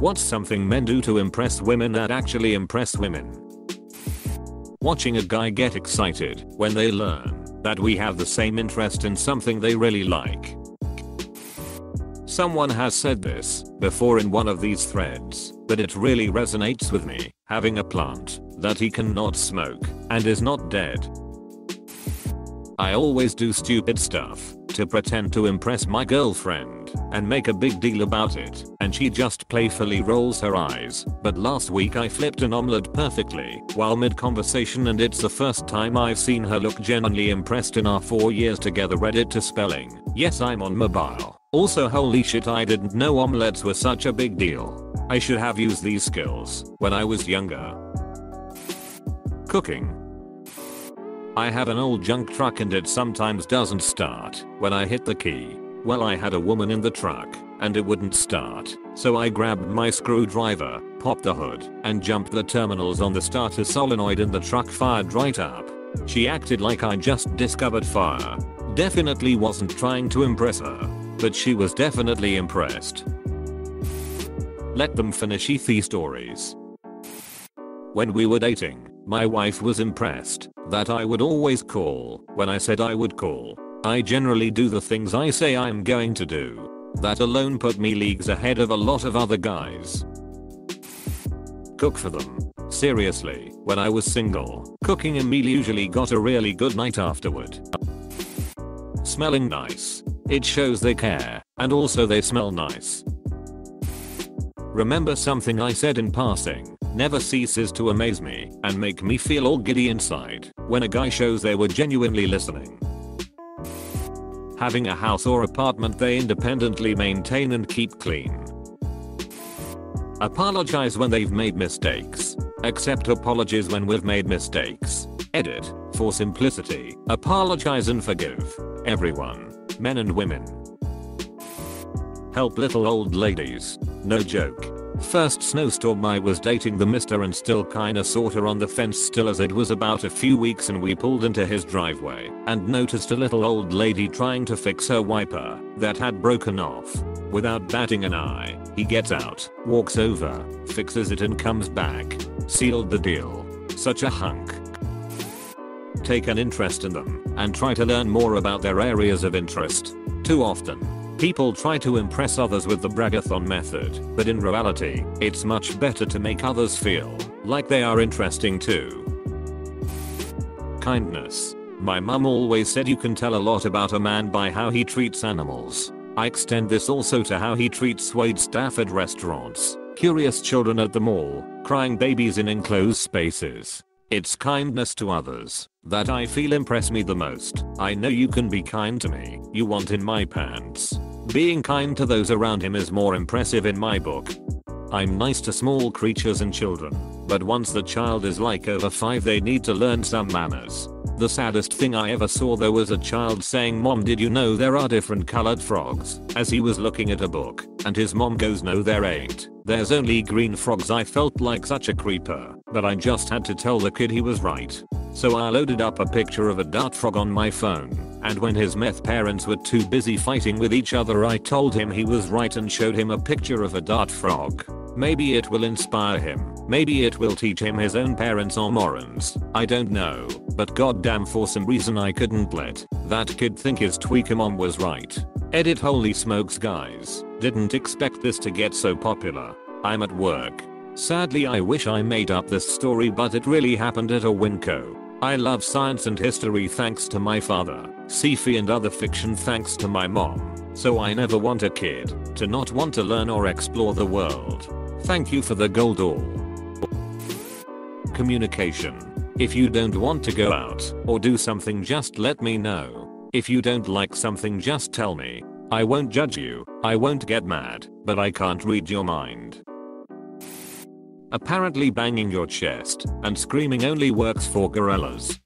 What's something men do to impress women that actually impress women? Watching a guy get excited when they learn that we have the same interest in something they really like. Someone has said this before in one of these threads, but it really resonates with me. Having a plant that he cannot smoke and is not dead. I always do stupid stuff to pretend to impress my girlfriend and make a big deal about it, and she just playfully rolls her eyes. But last week I flipped an omelette perfectly while mid-conversation, and it's the first time I've seen her look genuinely impressed in our 4 years together. Reddit to spelling. Yes, I'm on mobile. Also, holy shit, I didn't know omelettes were such a big deal. I should have used these skills when I was younger. Cooking. I have an old junk truck and it sometimes doesn't start when I hit the key. Well, I had a woman in the truck and it wouldn't start, so I grabbed my screwdriver, popped the hood, and jumped the terminals on the starter solenoid, and the truck fired right up. She acted like I just discovered fire. Definitely wasn't trying to impress her, but she was definitely impressed. Let them finish ET stories. When we were dating, my wife was impressed that I would always call when I said I would call. I generally do the things I say I'm going to do. That alone put me leagues ahead of a lot of other guys. Cook for them. Seriously, when I was single, cooking a meal usually got a really good night afterward. Smelling nice. It shows they care, and also they smell nice. Remember something I said in passing never ceases to amaze me and make me feel all giddy inside when a guy shows they were genuinely listening. Having a house or apartment they independently maintain and keep clean. Apologize when they've made mistakes. Accept apologies when we've made mistakes. Edit. For simplicity, apologize and forgive everyone, men and women. Help little old ladies. No joke. First snowstorm I was dating the mister and still kinda sorta on the fence still, as it was about a few weeks and we pulled into his driveway and noticed a little old lady trying to fix her wiper that had broken off. Without batting an eye, he gets out, walks over, fixes it and comes back. Sealed the deal. Such a hunk. Take an interest in them and try to learn more about their areas of interest. Too often, people try to impress others with the bragathon method, but in reality, it's much better to make others feel like they are interesting too. Kindness. My mum always said you can tell a lot about a man by how he treats animals. I extend this also to how he treats wait staff at restaurants, curious children at the mall, crying babies in enclosed spaces. It's kindness to others that I feel impress me the most. I know you can be kind to me. You want in my pants. Being kind to those around him is more impressive in my book. I'm nice to small creatures and children, but once the child is like over 5 they need to learn some manners. The saddest thing I ever saw though was a child saying, "Mom, did you know there are different colored frogs?" as he was looking at a book, and his mom goes, "No there ain't. There's only green frogs." I felt like such a creeper, but I just had to tell the kid he was right. So I loaded up a picture of a dart frog on my phone, and when his meth parents were too busy fighting with each other I told him he was right and showed him a picture of a dart frog. Maybe it will inspire him. Maybe it will teach him his own parents are morons. I don't know, but goddamn for some reason I couldn't let that kid think his tweaker mom was right. Edit. Holy smokes guys, didn't expect this to get so popular. I'm at work. Sadly I wish I made up this story, but it really happened at a Winco. I love science and history thanks to my father, sci-fi and other fiction thanks to my mom, so I never want a kid to not want to learn or explore the world. Thank you for the gold all. Communication. If you don't want to go out or do something, just let me know. If you don't like something, just tell me. I won't judge you, I won't get mad, but I can't read your mind. Apparently banging your chest and screaming only works for gorillas.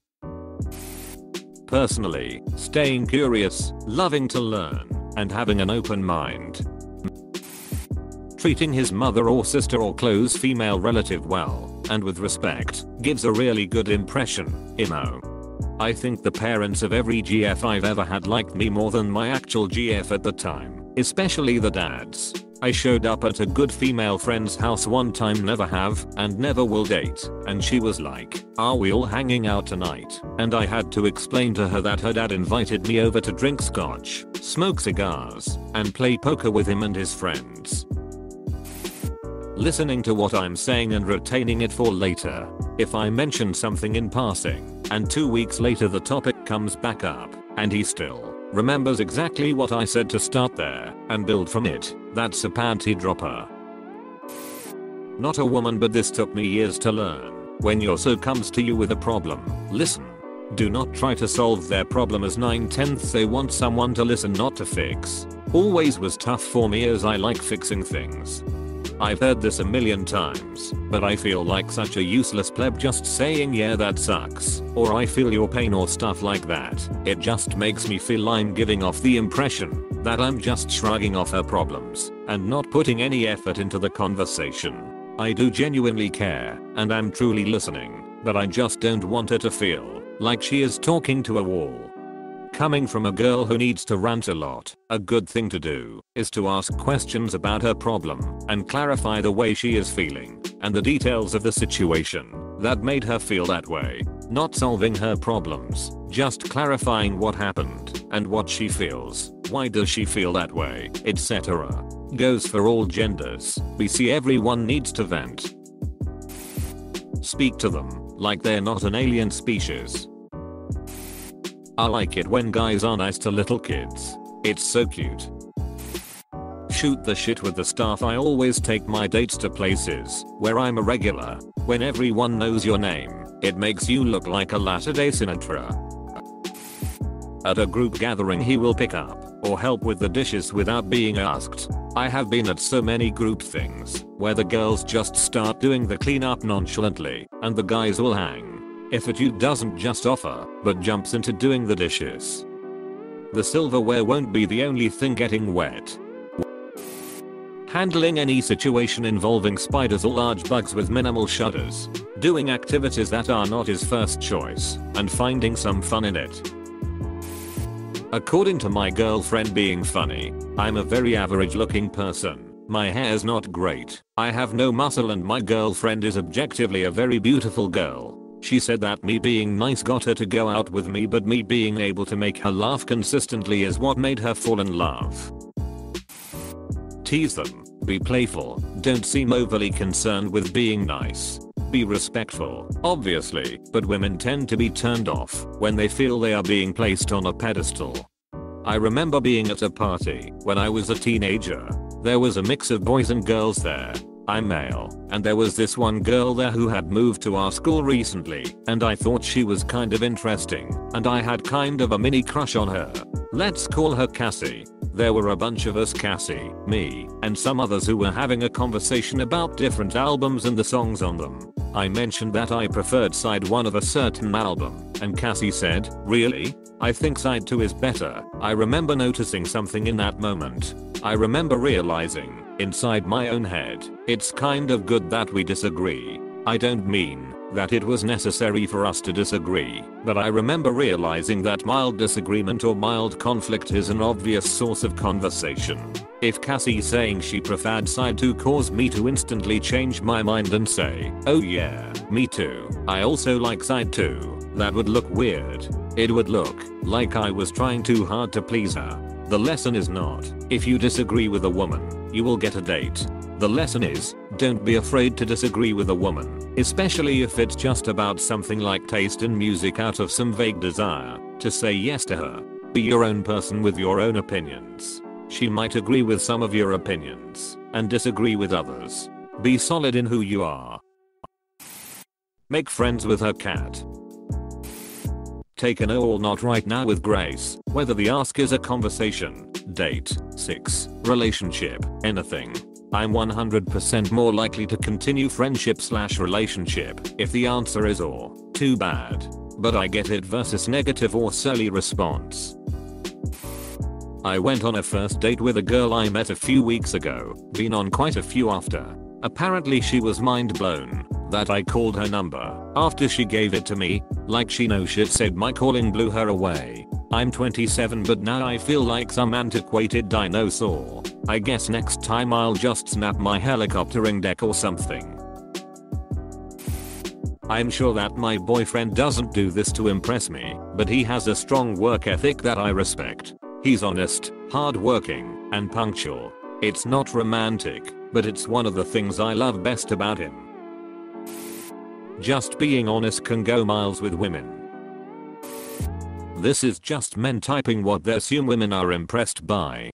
Personally, staying curious, loving to learn, and having an open mind. Treating his mother or sister or close female relative well and with respect gives a really good impression. Imo. I think the parents of every GF I've ever had liked me more than my actual GF at the time, especially the dads. I showed up at a good female friend's house one time, never have and never will date, and she was like, "Are we all hanging out tonight?" And I had to explain to her that her dad invited me over to drink scotch, smoke cigars, and play poker with him and his friends. Listening to what I'm saying and retaining it for later. If I mention something in passing, and 2 weeks later the topic comes back up, and he still remembers exactly what I said to start there, and build from it, that's a panty dropper. Not a woman, but this took me years to learn. When your so comes to you with a problem, listen. Do not try to solve their problem, as 9/10 they want someone to listen, not to fix. Always was tough for me, as I like fixing things. I've heard this a million times, but I feel like such a useless pleb just saying yeah that sucks, or I feel your pain, or stuff like that. It just makes me feel I'm giving off the impression that I'm just shrugging off her problems and not putting any effort into the conversation. I do genuinely care, and I'm truly listening, but I just don't want her to feel like she is talking to a wall. Coming from a girl who needs to rant a lot, a good thing to do is to ask questions about her problem and clarify the way she is feeling and the details of the situation that made her feel that way. Not solving her problems, just clarifying what happened and what she feels. Why does she feel that way, etc. Goes for all genders. We see everyone needs to vent. Speak to them like they're not an alien species. I like it when guys are nice to little kids. It's so cute. Shoot the shit with the staff. I always take my dates to places where I'm a regular. When everyone knows your name, it makes you look like a Latter-day Sinatra. At a group gathering, he will pick up or help with the dishes without being asked. I have been at so many group things where the girls just start doing the cleanup nonchalantly and the guys will hang if a dude doesn't just offer, but jumps into doing the dishes. The silverware won't be the only thing getting wet. Handling any situation involving spiders or large bugs with minimal shudders. Doing activities that are not his first choice, and finding some fun in it. According to my girlfriend, being funny. I'm a very average looking person. My hair's not great. I have no muscle, and my girlfriend is objectively a very beautiful girl. She said that me being nice got her to go out with me, but me being able to make her laugh consistently is what made her fall in love. Tease them. Be playful. Don't seem overly concerned with being nice. Be respectful, obviously, but women tend to be turned off when they feel they are being placed on a pedestal. I remember being at a party when I was a teenager. There was a mix of boys and girls there. I'm male, and there was this one girl there who had moved to our school recently, and I thought she was kind of interesting, and I had kind of a mini crush on her. Let's call her Cassie. There were a bunch of us, Cassie, me, and some others, who were having a conversation about different albums and the songs on them. I mentioned that I preferred side 1 of a certain album, and Cassie said, "Really? I think side 2 is better." I remember noticing something in that moment. I remember realizing, inside my own head, it's kind of good that we disagree. I don't mean that it was necessary for us to disagree, but I remember realizing that mild disagreement or mild conflict is an obvious source of conversation. If Cassie saying she preferred side 2 caused me to instantly change my mind and say, "Oh yeah, me too, I also like side 2, that would look weird. It would look like I was trying too hard to please her. The lesson is not, if you disagree with a woman, you will get a date. The lesson is, don't be afraid to disagree with a woman, especially if it's just about something like taste in music out of some vague desire to say yes to her. Be your own person with your own opinions. She might agree with some of your opinions and disagree with others. Be solid in who you are. Make friends with her cat. Take a no or not right now with grace, whether the ask is a conversation, date, sex, relationship, anything. I'm 100% more likely to continue friendship/relationship if the answer is or, too bad. But I get it versus negative or surly response. I went on a first date with a girl I met a few weeks ago, been on quite a few after. Apparently she was mind blown that I called her number after she gave it to me, like she no shit said my calling blew her away. I'm 27 but now I feel like some antiquated dinosaur. I guess next time I'll just snap my helicoptering deck or something. I'm sure that my boyfriend doesn't do this to impress me, but he has a strong work ethic that I respect. He's honest, hardworking, and punctual. It's not romantic, but it's one of the things I love best about him. Just being honest can go miles with women. This is just men typing what they assume women are impressed by.